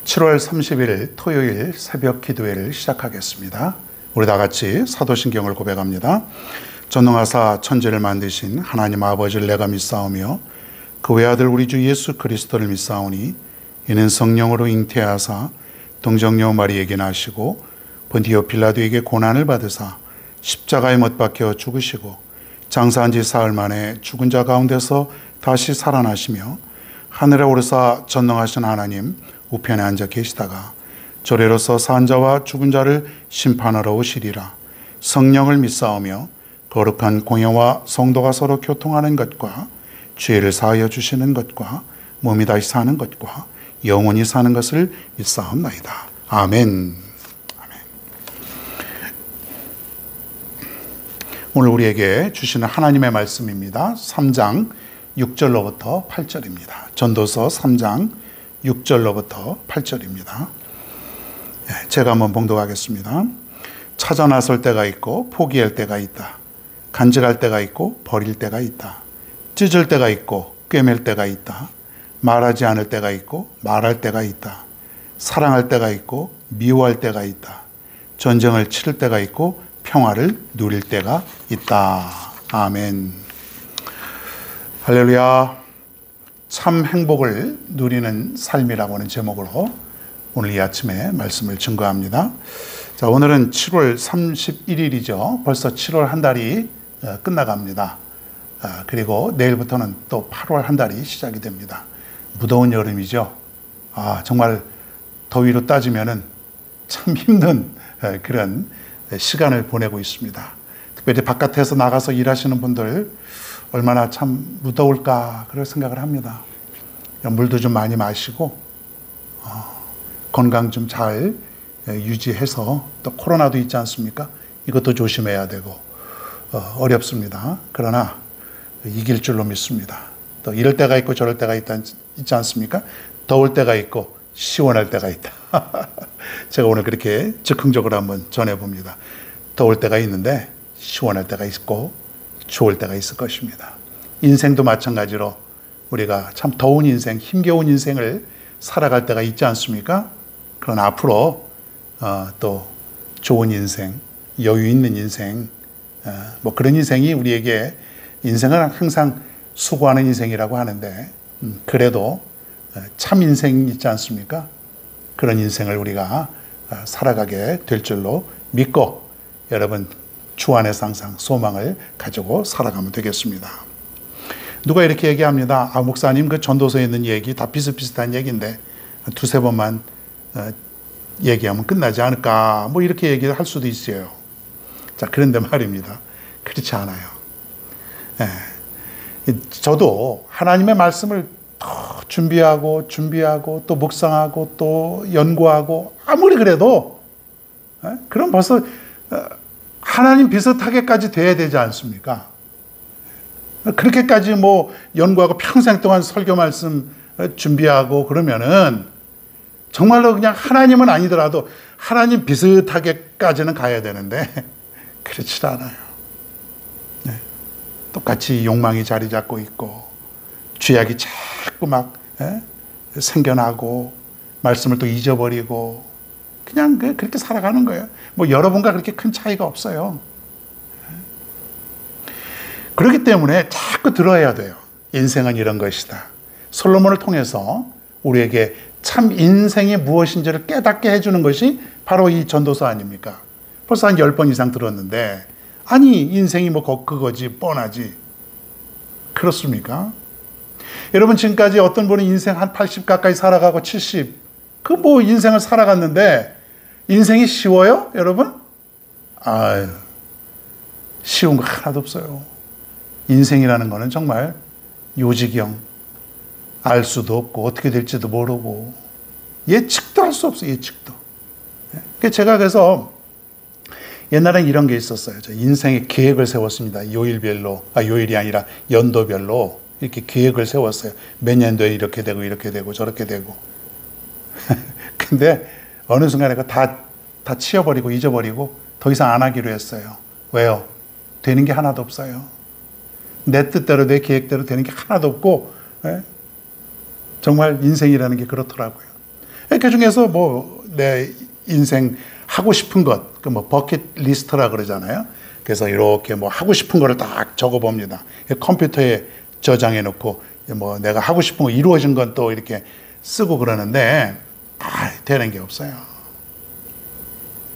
7월 30일 토요일 새벽 기도회를 시작하겠습니다. 우리 다 같이 사도신경을 고백합니다. 전능하사 천지를 만드신 하나님 아버지를 내가 믿사오며 그 외아들 우리 주 예수 그리스도를 믿사오니 이는 성령으로 잉태하사 동정녀 마리에게 나시고 본디오 빌라도에게 고난을 받으사 십자가에 못 박혀 죽으시고 장사한 지 사흘 만에 죽은 자 가운데서 다시 살아나시며 하늘에 오르사 전능하신 하나님 우편에 앉아 계시다가 조례로서 산 자와 죽은 자를 심판하러 오시리라. 성령을 믿사오며 거룩한 공회와 성도가 서로 교통하는 것과 죄를 사하여 주시는 것과 몸이 다시 사는 것과 영원히 사는 것을 믿사옵나이다. 아멘. 아멘. 오늘 우리에게 주시는 하나님의 말씀입니다. 3장 6절로부터 8절입니다. 전도서 3장 6절로부터 8절입니다. 제가 한번 봉독하겠습니다. 찾아 나설 때가 있고 포기할 때가 있다. 간직할 때가 있고 버릴 때가 있다. 찢을 때가 있고 꿰맬 때가 있다. 말하지 않을 때가 있고 말할 때가 있다. 사랑할 때가 있고 미워할 때가 있다. 전쟁을 치를 때가 있고 평화를 누릴 때가 있다. 아멘. 할렐루야. 참 행복을 누리는 삶이라고 하는 제목으로 오늘 이 아침에 말씀을 증거합니다. 자, 오늘은 7월 31일이죠. 벌써 7월 한 달이 끝나갑니다. 그리고 내일부터는 또 8월 한 달이 시작이 됩니다. 무더운 여름이죠. 정말 더위로 따지면은 참 힘든 그런 시간을 보내고 있습니다. 특별히 바깥에서 나가서 일하시는 분들 얼마나 참 무더울까 그런 생각을 합니다. 물도 좀 많이 마시고 건강 좀 잘 유지해서 또 코로나도 있지 않습니까? 이것도 조심해야 되고 어렵습니다. 그러나 이길 줄로 믿습니다. 또 이럴 때가 있고 저럴 때가 있지 않습니까? 더울 때가 있고 시원할 때가 있다. 제가 오늘 그렇게 즉흥적으로 한번 전해봅니다. 더울 때가 있는데 시원할 때가 있고 좋을 때가 있을 것입니다. 인생도 마찬가지로 우리가 참 더운 인생, 힘겨운 인생을 살아갈 때가 있지 않습니까? 그러나 앞으로 또 좋은 인생, 여유 있는 인생, 뭐 그런 인생이 우리에게 인생은 항상 수고하는 인생이라고 하는데 그래도 참 인생이 있지 않습니까? 그런 인생을 우리가 살아가게 될 줄로 믿고 여러분 주 안에서 항상 소망을 가지고 살아가면 되겠습니다. 누가 이렇게 얘기합니다. 목사님 그 전도서에 있는 얘기 다 비슷비슷한 얘기인데 두세 번만 얘기하면 끝나지 않을까 뭐 이렇게 얘기를 할 수도 있어요. 자, 그런데 말입니다. 그렇지 않아요. 저도 하나님의 말씀을 준비하고 또 묵상하고 또 연구하고 아무리 그래도 그럼 벌써 하나님 비슷하게까지 돼야 되지 않습니까? 그렇게까지 뭐 연구하고 평생 동안 설교 말씀 준비하고 그러면은 정말로 그냥 하나님은 아니더라도 하나님 비슷하게까지는 가야 되는데 그렇지 않아요. 똑같이 욕망이 자리 잡고 있고 죄악이 자꾸 막 생겨나고 말씀을 또 잊어버리고 그냥 그렇게 살아가는 거예요. 뭐 여러분과 그렇게 큰 차이가 없어요. 그렇기 때문에 자꾸 들어야 돼요. 인생은 이런 것이다. 솔로몬을 통해서 우리에게 참 인생이 무엇인지를 깨닫게 해주는 것이 바로 이 전도서 아닙니까? 벌써 한 10번 이상 들었는데 아니 인생이 뭐 그거지 뻔하지. 그렇습니까? 여러분 지금까지 어떤 분은 인생 한 80 가까이 살아가고 70 그 뭐 인생을 살아갔는데 인생이 쉬워요? 여러분? 쉬운 거 하나도 없어요. 인생이라는 거는 정말 요지경 알 수도 없고 어떻게 될지도 모르고 예측도 할 수 없어요. 예측도. 제가 그래서 옛날엔 이런 게 있었어요. 저 인생의 계획을 세웠습니다. 요일별로, 요일이 아니라 연도별로 이렇게 계획을 세웠어요. 몇 년도에 이렇게 되고 저렇게 되고. 근데 어느 순간에 다 치워버리고 잊어버리고 더 이상 안 하기로 했어요. 왜요? 되는 게 하나도 없어요. 내 뜻대로 내 계획대로 되는 게 하나도 없고 정말 인생이라는 게 그렇더라고요. 그 중에서 뭐 내 인생 하고 싶은 것, 그 뭐 버킷 리스트라 그러잖아요. 그래서 이렇게 뭐 하고 싶은 거를 딱 적어 봅니다. 컴퓨터에 저장해 놓고 뭐 내가 하고 싶은 거 이루어진 건 또 이렇게 쓰고 그러는데 되는 게 없어요.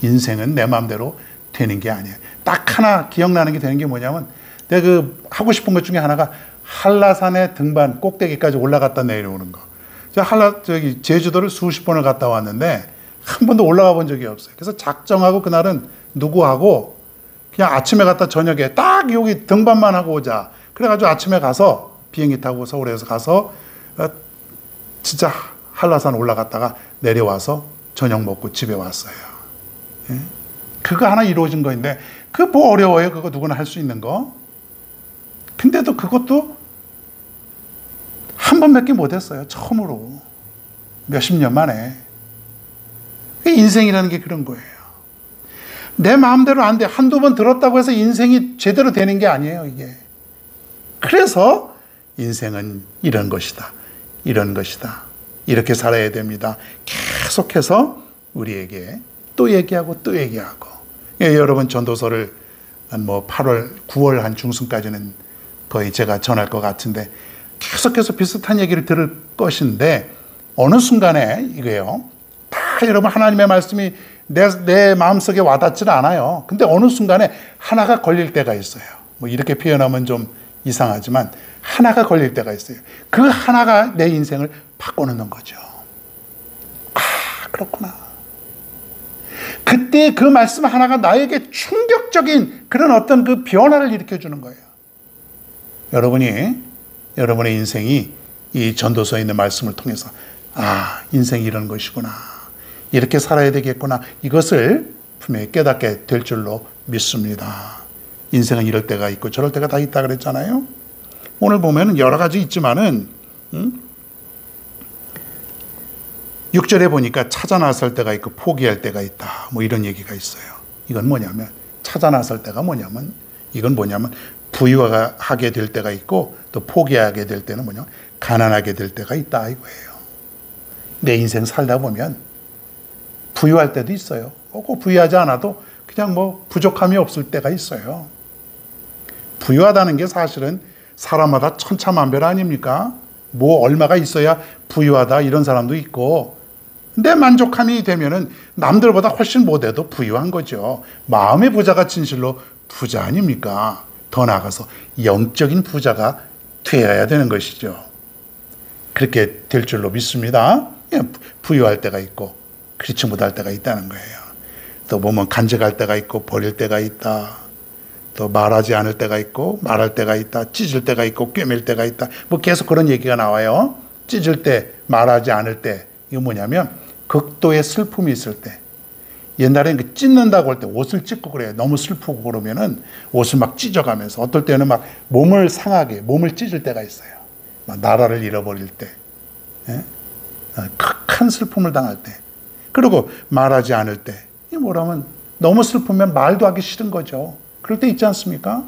인생은 내 마음대로 되는 게 아니에요. 딱 하나 기억나는 게 되는 게 뭐냐면 내가 그 하고 싶은 것 중에 하나가 한라산의 등반 꼭대기까지 올라갔다 내려오는 거. 저기 제주도를 수십 번을 갔다 왔는데 한 번도 올라가 본 적이 없어요. 그래서 작정하고 그날은 누구하고 그냥 아침에 갔다 저녁에 딱 여기 등반만 하고 오자. 그래가지고 아침에 가서 비행기 타고 서울에서 가서 진짜 한라산 올라갔다가 내려와서 저녁 먹고 집에 왔어요. 예? 그거 하나 이루어진 거인데 그거 뭐 어려워요? 그거 누구나 할 수 있는 거. 근데도 그것도 한 번밖에 못했어요. 처음으로. 몇십 년 만에. 인생이라는 게 그런 거예요. 내 마음대로 안 돼. 한두 번 들었다고 해서 인생이 제대로 되는 게 아니에요, 이게. 그래서 인생은 이런 것이다. 이런 것이다. 이렇게 살아야 됩니다. 계속해서 우리에게 또 얘기하고 또 얘기하고. 예, 여러분 전도서를 한 뭐 8월, 9월 한 중순까지는 거의 제가 전할 것 같은데 계속해서 비슷한 얘기를 들을 것인데 어느 순간에 이거예요. 다 여러분 하나님의 말씀이 내 마음속에 와닿지는 않아요. 근데 어느 순간에 하나가 걸릴 때가 있어요. 뭐 이렇게 표현하면 좀 이상하지만 하나가 걸릴 때가 있어요. 그 하나가 내 인생을 바꿔놓는 거죠. 그렇구나. 그때 그 말씀 하나가 나에게 충격적인 그런 어떤 그 변화를 일으켜주는 거예요. 여러분의 인생이 이 전도서에 있는 말씀을 통해서 인생이 이런 것이구나. 이렇게 살아야 되겠구나. 이것을 분명히 깨닫게 될 줄로 믿습니다. 인생은 이럴 때가 있고 저럴 때가 다 있다 그랬잖아요. 오늘 보면 여러 가지 있지만은 6절에 보니까 찾아 나설 때가 있고 포기할 때가 있다. 뭐 이런 얘기가 있어요. 이건 뭐냐면 찾아 나설 때가 뭐냐면 이건 뭐냐면 부유하게 될 때가 있고 또 포기하게 될 때는 뭐냐면 가난하게 될 때가 있다 이거예요. 내 인생 살다 보면 부유할 때도 있어요. 꼭 부유하지 않아도 그냥 뭐 부족함이 없을 때가 있어요. 부유하다는 게 사실은 사람마다 천차만별 아닙니까? 뭐 얼마가 있어야 부유하다 이런 사람도 있고 내 만족함이 되면은 남들보다 훨씬 못해도 부유한 거죠. 마음의 부자가 진실로 부자 아닙니까? 더 나아가서 영적인 부자가 되어야 되는 것이죠. 그렇게 될 줄로 믿습니다. 부유할 때가 있고 그렇지 못할 때가 있다는 거예요. 또 보면 간직할 때가 있고 버릴 때가 있다. 또 말하지 않을 때가 있고 말할 때가 있다. 찢을 때가 있고 꿰맬 때가 있다. 뭐 계속 그런 얘기가 나와요. 찢을 때, 말하지 않을 때. 이거 뭐냐면 극도의 슬픔이 있을 때. 옛날에는 그 찢는다고 할 때 옷을 찢고 그래요. 너무 슬프고 그러면은 옷을 막 찢어가면서 어떨 때는 막 몸을 상하게, 몸을 찢을 때가 있어요. 막 나라를 잃어버릴 때. 예? 극한 슬픔을 당할 때. 그리고 말하지 않을 때. 이게 뭐라면 너무 슬프면 말도 하기 싫은 거죠. 그럴 때 있지 않습니까?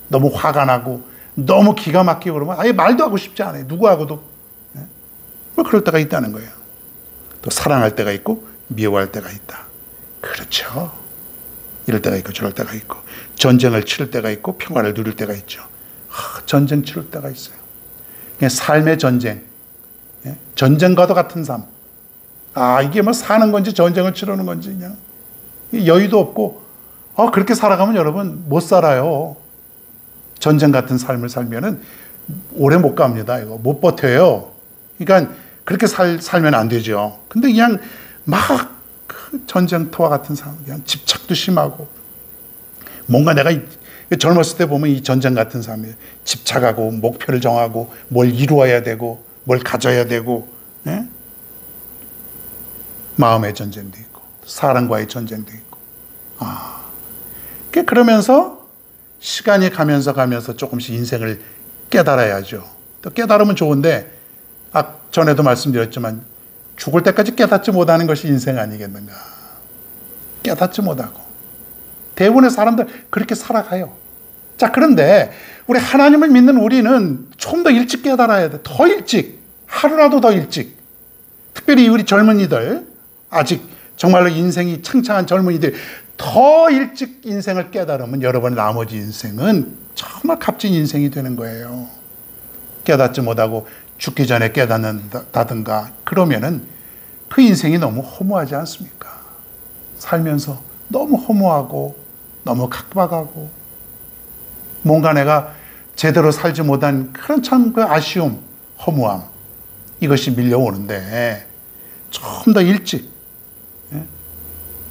너무 화가 나고 너무 기가 막히고 그러면 아예 말도 하고 싶지 않아요. 누구하고도. 뭐 그럴 때가 있다는 거예요. 또 사랑할 때가 있고 미워할 때가 있다. 그렇죠. 이럴 때가 있고 저럴 때가 있고 전쟁을 치를 때가 있고 평화를 누릴 때가 있죠. 전쟁 치를 때가 있어요. 그냥 삶의 전쟁. 전쟁과도 같은 삶. 이게 뭐 사는 건지 전쟁을 치르는 건지 그냥 여유도 없고 그렇게 살아가면 여러분 못 살아요. 전쟁 같은 삶을 살면은 오래 못 갑니다. 이거 못 버텨요. 그러니까 그렇게 살면 안 되죠. 근데 그냥 막 그 전쟁터와 같은 삶, 그냥 집착도 심하고 뭔가 내가 젊었을 때 보면 이 전쟁 같은 삶이에요. 집착하고 목표를 정하고 뭘 이루어야 되고 뭘 가져야 되고 마음의 전쟁도 있고 사랑과의 전쟁도 있고 그러면서 시간이 가면서 조금씩 인생을 깨달아야죠. 또 깨달으면 좋은데 전에도 말씀드렸지만 죽을 때까지 깨닫지 못하는 것이 인생 아니겠는가. 깨닫지 못하고 대부분의 사람들 그렇게 살아가요. 자, 그런데 우리 하나님을 믿는 우리는 좀 더 일찍 깨달아야 돼. 더 일찍, 하루라도 더 일찍. 특별히 특별히 우리 젊은이들, 아직 정말로 인생이 창창한 젊은이들, 더 일찍 인생을 깨달으면 여러분의 나머지 인생은 정말 값진 인생이 되는 거예요. 깨닫지 못하고 죽기 전에 깨닫는다든가 그러면은 그 인생이 너무 허무하지 않습니까? 살면서 너무 허무하고 너무 각박하고 뭔가 내가 제대로 살지 못한 그런 참 그 아쉬움, 허무함, 이것이 밀려오는데 좀 더 일찍,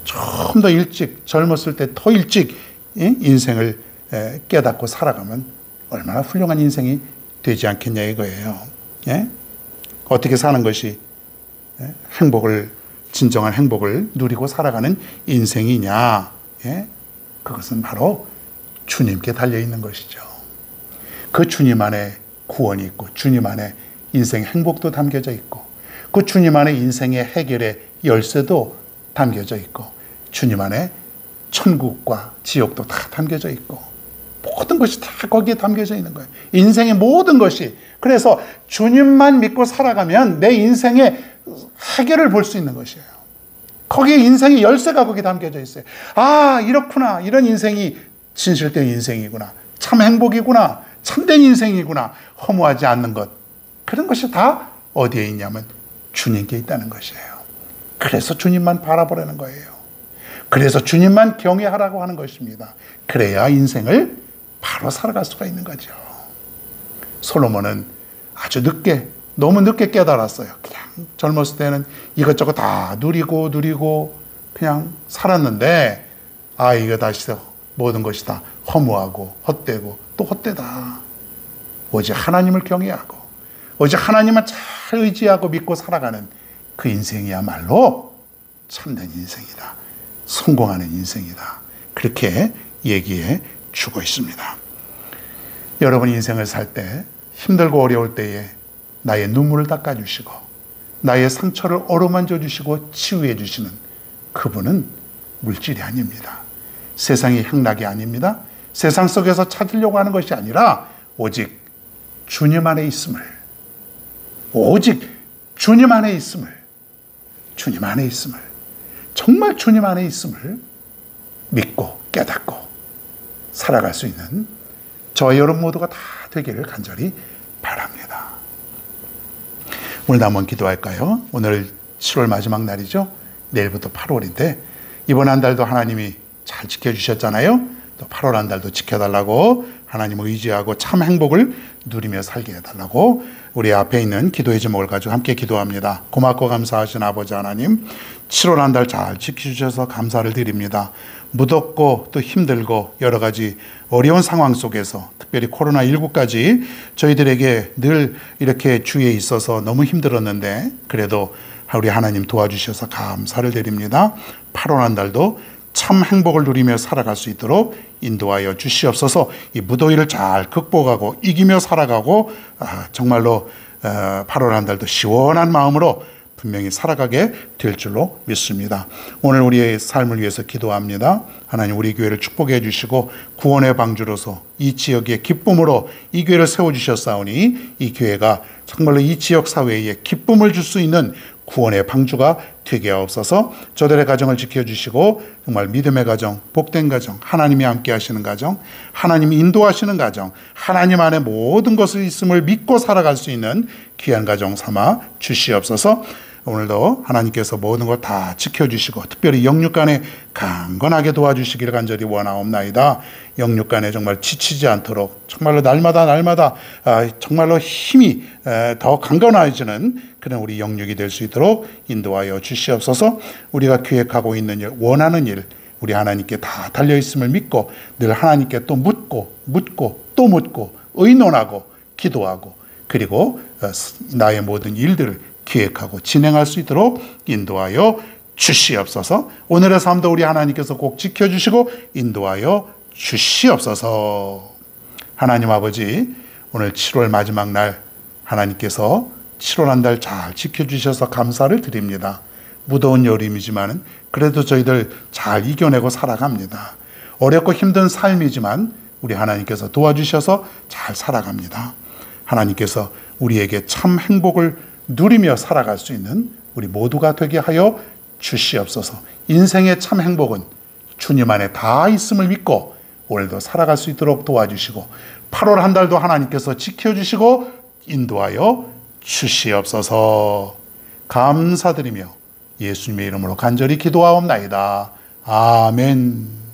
좀 더 일찍, 젊었을 때 더 일찍 인생을 깨닫고 살아가면 얼마나 훌륭한 인생이 되지 않겠냐 이거예요. 어떻게 사는 것이 행복을, 진정한 행복을 누리고 살아가는 인생이냐? 그것은 바로 주님께 달려있는 것이죠. 그 주님 안에 구원이 있고 주님 안에 인생 행복도 담겨져 있고 그 주님 안에 인생의 해결의 열쇠도 담겨져 있고 주님 안에 천국과 지옥도 다 담겨져 있고 모든 것이 다 거기에 담겨져 있는 거예요. 인생의 모든 것이. 그래서 주님만 믿고 살아가면 내 인생의 해결을 볼 수 있는 것이에요. 거기에 인생의 열쇠가 거기에 담겨져 있어요. 아, 이렇구나. 이런 인생이 진실된 인생이구나. 참 행복이구나. 참된 인생이구나. 허무하지 않는 것. 그런 것이 다 어디에 있냐면 주님께 있다는 것이에요. 그래서 주님만 바라보라는 거예요. 그래서 주님만 경외하라고 하는 것입니다. 그래야 인생을 바로 살아갈 수가 있는 거죠. 솔로몬은 아주 늦게, 너무 늦게 깨달았어요. 그냥 젊었을 때는 이것저것 다 누리고 그냥 살았는데 이거 다시 모든 것이 다 허무하고 헛되고 또 헛되다. 오직 하나님을 경외하고 오직 하나님만 잘 의지하고 믿고 살아가는 그 인생이야말로 참된 인생이다. 성공하는 인생이다. 그렇게 얘기해 주고 있습니다. 여러분 인생을 살 때 힘들고 어려울 때에 나의 눈물을 닦아주시고 나의 상처를 어루만져 주시고 치유해 주시는 그분은 물질이 아닙니다. 세상의 향락이 아닙니다. 세상 속에서 찾으려고 하는 것이 아니라 오직 주님 안에 있음을, 오직 주님 안에 있음을, 주님 안에 있음을, 정말 주님 안에 있음을 믿고 깨닫고 살아갈 수 있는 저와 여러분 모두가 다 되기를 간절히 바랍니다. 오늘 한번 기도할까요? 오늘 7월 마지막 날이죠. 내일부터 8월인데 이번 한 달도 하나님이 잘 지켜주셨잖아요. 또 8월 한 달도 지켜달라고 하나님을 의지하고 참 행복을 누리며 살게 해달라고 우리 앞에 있는 기도의 제목을 가지고 함께 기도합니다. 고맙고 감사하신 아버지 하나님, 7월 한 달 잘 지켜주셔서 감사를 드립니다. 무덥고 또 힘들고 여러 가지 어려운 상황 속에서 특별히 코로나19까지 저희들에게 늘 이렇게 주위에 있어서 너무 힘들었는데 그래도 우리 하나님 도와주셔서 감사를 드립니다. 8월 한 달도 참 행복을 누리며 살아갈 수 있도록 인도하여 주시옵소서. 이 무더위를 잘 극복하고 이기며 살아가고 정말로 8월 한 달도 시원한 마음으로 분명히 살아가게 될 줄로 믿습니다. 오늘 우리의 삶을 위해서 기도합니다. 하나님 우리 교회를 축복해 주시고 구원의 방주로서 이 지역의 기쁨으로 이 교회를 세워주셨사오니 이 교회가 정말로 이 지역 사회에 기쁨을 줄 수 있는 구원의 방주가 되게 하옵소서. 저들의 가정을 지켜주시고 정말 믿음의 가정, 복된 가정, 하나님이 함께 하시는 가정, 하나님이 인도하시는 가정, 하나님 안에 모든 것을 있음을 믿고 살아갈 수 있는 귀한 가정 삼아 주시옵소서. 오늘도 하나님께서 모든 것 다 지켜주시고 특별히 영육간에 강건하게 도와주시기를 간절히 원하옵나이다. 영육간에 정말 지치지 않도록 정말로 날마다 정말로 힘이 더 강건해지는 그런 우리 영육이 될 수 있도록 인도하여 주시옵소서. 우리가 계획하고 있는 일, 원하는 일 우리 하나님께 다 달려있음을 믿고 늘 하나님께 또 묻고 또 묻고 의논하고 기도하고 그리고 나의 모든 일들을 기획하고 진행할 수 있도록 인도하여 주시옵소서. 오늘의 삶도 우리 하나님께서 꼭 지켜주시고 인도하여 주시옵소서. 하나님 아버지, 오늘 7월 마지막 날 하나님께서 7월 한 달 잘 지켜주셔서 감사를 드립니다. 무더운 여름이지만 그래도 저희들 잘 이겨내고 살아갑니다. 어렵고 힘든 삶이지만 우리 하나님께서 도와주셔서 잘 살아갑니다. 하나님께서 우리에게 참 행복을 누리며 살아갈 수 있는 우리 모두가 되게 하여 주시옵소서. 인생의 참 행복은 주님 안에 다 있음을 믿고 오늘도 살아갈 수 있도록 도와주시고 8월 한 달도 하나님께서 지켜주시고 인도하여 주시옵소서. 감사드리며 예수님의 이름으로 간절히 기도하옵나이다. 아멘.